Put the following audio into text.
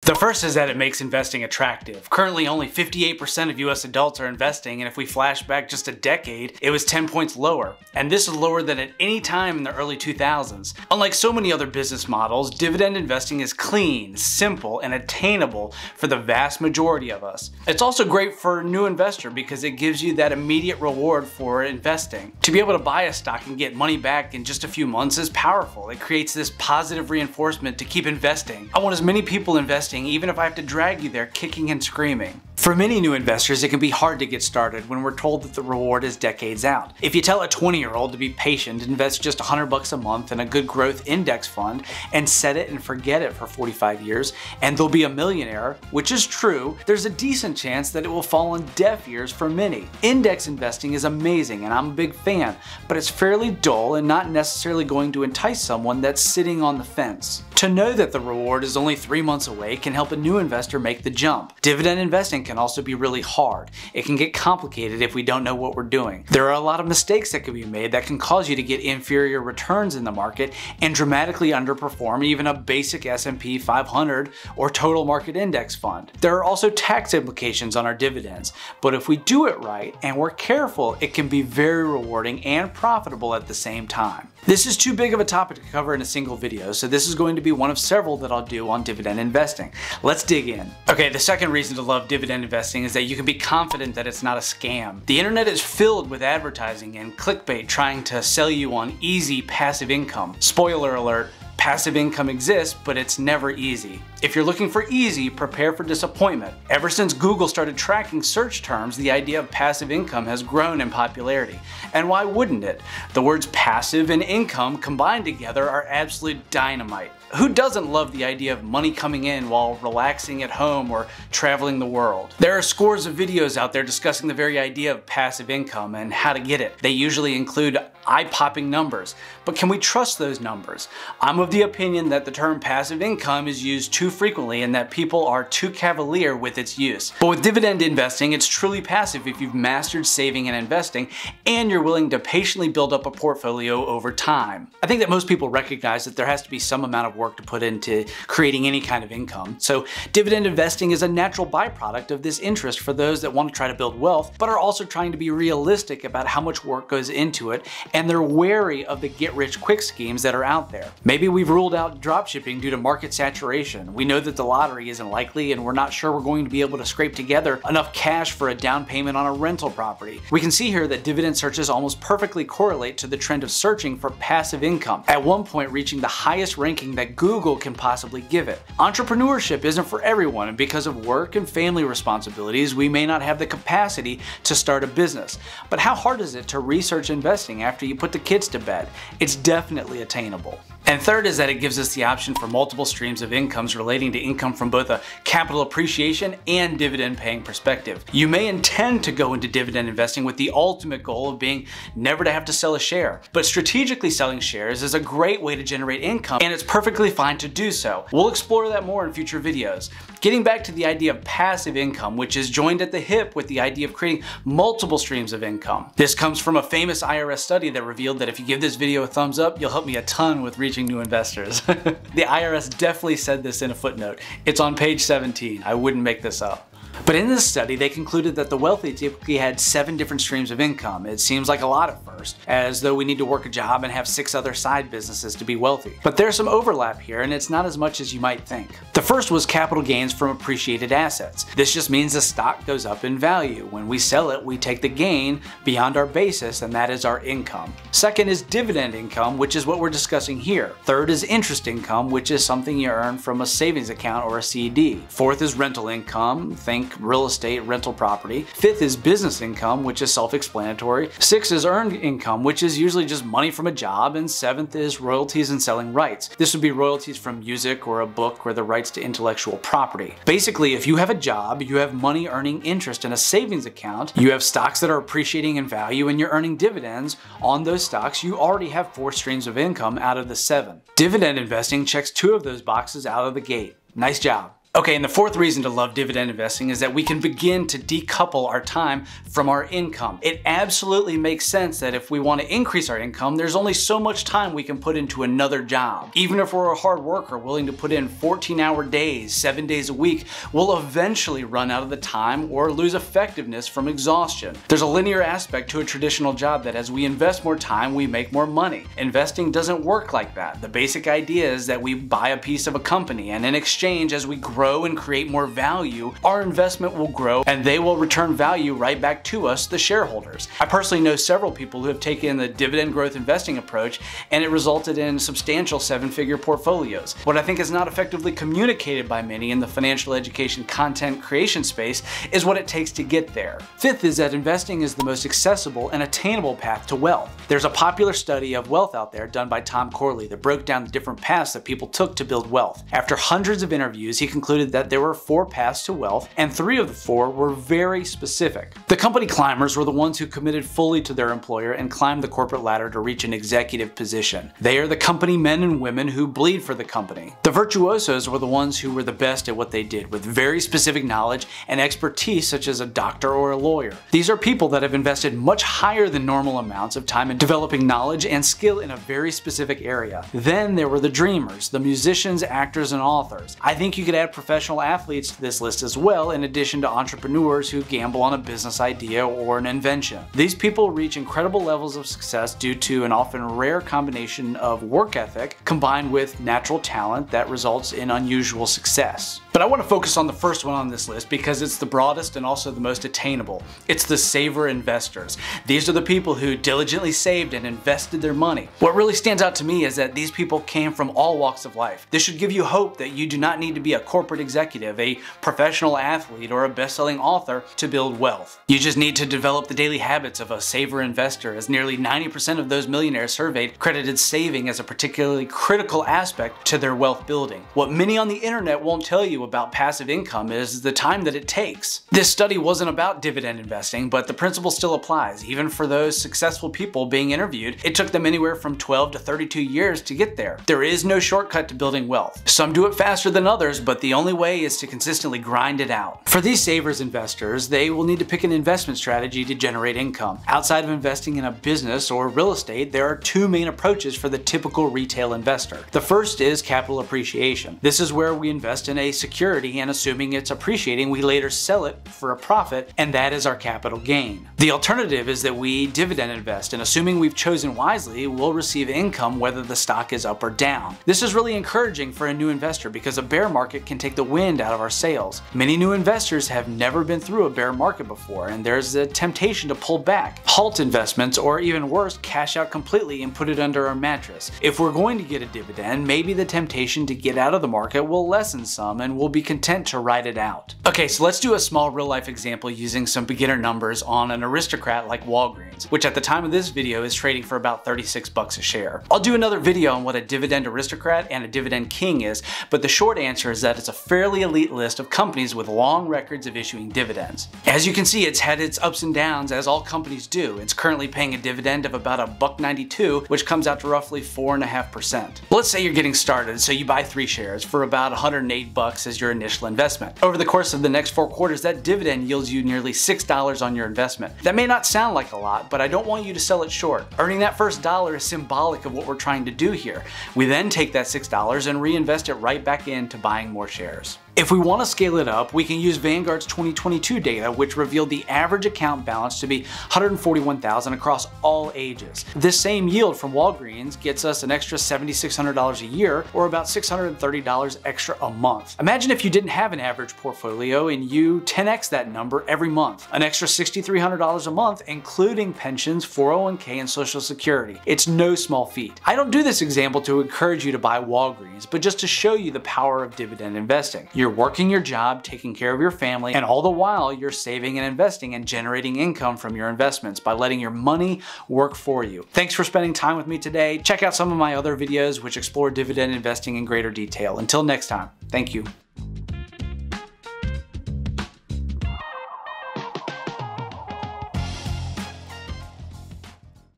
The first is that it makes investing attractive. Currently, only 58% of US adults are investing, and if we flash back just a decade, it was 10 points lower. And this is lower than at any time in the early 2000s. Unlike so many other business models, dividend investing is clean, simple, and attainable for the vast majority of us. It's also great for a new investor because it gives you that immediate reward for investing. To be able to buy a stock and get money back in just a few months is powerful. It creates this positive reinforcement to keep investing. I want as many people investing even if I have to drag you there kicking and screaming. For many new investors, it can be hard to get started when we're told that the reward is decades out. If you tell a 20-year-old to be patient, invest just $100 a month in a good growth index fund and set it and forget it for 45 years, and they'll be a millionaire, which is true, there's a decent chance that it will fall on deaf ears for many. Index investing is amazing and I'm a big fan, but it's fairly dull and not necessarily going to entice someone that's sitting on the fence. To know that the reward is only 3 months away can help a new investor make the jump. Dividend investing can also be really hard. It can get complicated if we don't know what we're doing. There are a lot of mistakes that can be made that can cause you to get inferior returns in the market and dramatically underperform even a basic S&P 500 or total market index fund. There are also tax implications on our dividends, but if we do it right and we're careful, it can be very rewarding and profitable at the same time. This is too big of a topic to cover in a single video, so this is going to be one of several that I'll do on dividend investing. Let's dig in. Okay, the second reason to love dividend investing is that you can be confident that it's not a scam. The internet is filled with advertising and clickbait trying to sell you on easy passive income. Spoiler alert, passive income exists, but it's never easy. If you're looking for easy, prepare for disappointment. Ever since Google started tracking search terms, the idea of passive income has grown in popularity. And why wouldn't it? The words passive and income combined together are absolute dynamite. Who doesn't love the idea of money coming in while relaxing at home or traveling the world? There are scores of videos out there discussing the very idea of passive income and how to get it. They usually include eye-popping numbers, but can we trust those numbers? I'm of the opinion that the term passive income is used too frequently and that people are too cavalier with its use. But with dividend investing, it's truly passive if you've mastered saving and investing and you're willing to patiently build up a portfolio over time. I think that most people recognize that there has to be some amount of work to put into creating any kind of income. So dividend investing is a natural byproduct of this interest for those that want to try to build wealth, but are also trying to be realistic about how much work goes into it, and they're wary of the get-rich-quick schemes that are out there. Maybe we've ruled out dropshipping due to market saturation. We know that the lottery isn't likely, and we're not sure we're going to be able to scrape together enough cash for a down payment on a rental property. We can see here that dividend searches almost perfectly correlate to the trend of searching for passive income, at one point reaching the highest ranking that Google can possibly give it. Entrepreneurship isn't for everyone, and because of work and family responsibilities, we may not have the capacity to start a business. But how hard is it to research investing after you put the kids to bed? It's definitely attainable. And third is that it gives us the option for multiple streams of incomes relating to income from both a capital appreciation and dividend paying perspective. You may intend to go into dividend investing with the ultimate goal of being never to have to sell a share, but strategically selling shares is a great way to generate income, and it's perfectly fine to do so. We'll explore that more in future videos. Getting back to the idea of passive income, which is joined at the hip with the idea of creating multiple streams of income. This comes from a famous IRS study that revealed that if you give this video a thumbs up, you'll help me a ton with reaching new investors. The IRS definitely said this in a footnote. It's on page 17. I wouldn't make this up. But in this study, they concluded that the wealthy typically had 7 different streams of income. It seems like a lot at first, as though we need to work a job and have 6 other side businesses to be wealthy. But there's some overlap here, and it's not as much as you might think. The first was capital gains from appreciated assets. This just means the stock goes up in value. When we sell it, we take the gain beyond our basis, and that is our income. Second is dividend income, which is what we're discussing here. Third is interest income, which is something you earn from a savings account or a CD. Fourth is rental income. Think real estate, rental property. Fifth is business income, which is self-explanatory. Sixth is earned income, which is usually just money from a job. And seventh is royalties and selling rights. This would be royalties from music or a book or the rights to intellectual property. Basically, if you have a job, you have money earning interest in a savings account, you have stocks that are appreciating in value, and you're earning dividends on those stocks, you already have 4 streams of income out of the 7. Dividend investing checks 2 of those boxes out of the gate. Nice job. Okay, and the fourth reason to love dividend investing is that we can begin to decouple our time from our income. It absolutely makes sense that if we want to increase our income, there's only so much time we can put into another job. Even if we're a hard worker willing to put in 14-hour days, 7 days a week, we'll eventually run out of the time or lose effectiveness from exhaustion. There's a linear aspect to a traditional job that as we invest more time, we make more money. Investing doesn't work like that. The basic idea is that we buy a piece of a company, and in exchange, as we grow and create more value, our investment will grow and they will return value right back to us, the shareholders. I personally know several people who have taken the dividend growth investing approach, and it resulted in substantial 7-figure portfolios. What I think is not effectively communicated by many in the financial education content creation space is what it takes to get there. Fifth is that investing is the most accessible and attainable path to wealth. There's a popular study of wealth out there done by Tom Corley that broke down the different paths that people took to build wealth. After hundreds of interviews, he concluded that there were 4 paths to wealth, and 3 of the 4 were very specific. The company climbers were the ones who committed fully to their employer and climbed the corporate ladder to reach an executive position. They are the company men and women who bleed for the company. The virtuosos were the ones who were the best at what they did, with very specific knowledge and expertise such as a doctor or a lawyer. These are people that have invested much higher than normal amounts of time in developing knowledge and skill in a very specific area. Then there were the dreamers, the musicians, actors, and authors. I think you could add professional athletes to this list as well, in addition to entrepreneurs who gamble on a business idea or an invention. These people reach incredible levels of success due to an often rare combination of work ethic combined with natural talent that results in unusual success. But I want to focus on the first one on this list because it's the broadest and also the most attainable. It's the saver investors. These are the people who diligently saved and invested their money. What really stands out to me is that these people came from all walks of life. This should give you hope that you do not need to be a corporate executive, a professional athlete, or a best-selling author to build wealth. You just need to develop the daily habits of a saver investor, as nearly 90% of those millionaires surveyed credited saving as a particularly critical aspect to their wealth building. What many on the internet won't tell you about passive income is the time that it takes. This study wasn't about dividend investing, but the principle still applies. Even for those successful people being interviewed, it took them anywhere from 12 to 32 years to get there. There is no shortcut to building wealth. Some do it faster than others, but the only way is to consistently grind it out. For these savers investors, they will need to pick an investment strategy to generate income. Outside of investing in a business or real estate, there are 2 main approaches for the typical retail investor. The first is capital appreciation. This is where we invest in a security, and assuming it's appreciating, we later sell it for a profit, and that is our capital gain. The alternative is that we dividend invest, and assuming we've chosen wisely, we'll receive income whether the stock is up or down. This is really encouraging for a new investor because a bear market can take the wind out of our sails. Many new investors have never been through a bear market before, and there's a temptation to pull back, halt investments, or even worse, cash out completely and put it under our mattress. If we're going to get a dividend, maybe the temptation to get out of the market will lessen some, and we'll be content to ride it out. Okay, so let's do a small real-life example using some beginner numbers on an aristocrat like Walgreens, which at the time of this video is trading for about 36 bucks a share. I'll do another video on what a dividend aristocrat and a dividend king is, but the short answer is that it's a fairly elite list of companies with long records of issuing dividends. As you can see, it's had its ups and downs, as all companies do. It's currently paying a dividend of about $1.92, which comes out to roughly 4.5%. Let's say you're getting started, so you buy 3 shares for about 108 bucks as your initial investment. Over the course of the next 4 quarters, that dividend yields you nearly $6 on your investment. That may not sound like a lot, but I don't want you to sell it short. Earning that first dollar is symbolic of what we're trying to do here. We then take that $6 and reinvest it right back into buying more shares. If we want to scale it up, we can use Vanguard's 2022 data, which revealed the average account balance to be $141,000 across all ages. This same yield from Walgreens gets us an extra $7,600 a year, or about $630 extra a month. Imagine if you didn't have an average portfolio and you 10x that number every month. An extra $6,300 a month, including pensions, 401k, and Social Security. It's no small feat. I don't do this example to encourage you to buy Walgreens, but just to show you the power of dividend investing. You're working your job, taking care of your family, and all the while you're saving and investing and generating income from your investments by letting your money work for you. Thanks for spending time with me today. Check out some of my other videos which explore dividend investing in greater detail. Until next time, thank you.